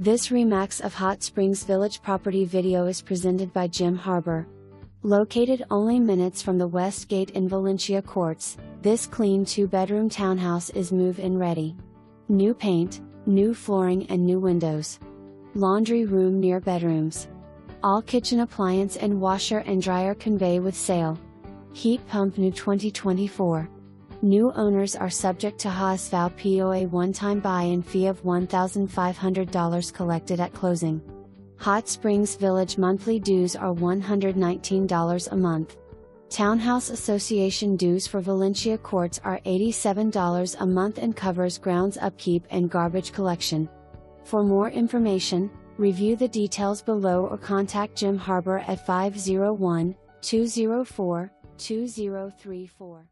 This Remax of Hot Springs Village property video is presented by Harbour. Located only minutes from the West Gate in Valencia Courts, this clean 2-bedroom townhouse is move-in ready. New paint, new flooring and new windows. Laundry room near bedrooms. All kitchen appliance and washer and dryer convey with sale. Heat pump new 2024. New owners are subject to HSV POA one-time buy-in fee of $1,500 collected at closing. Hot Springs Village monthly dues are $119 a month. Townhouse Association dues for Valencia Courts are $87 a month and covers grounds upkeep and garbage collection. For more information, review the details below or contact Harbour at 501-204-2034.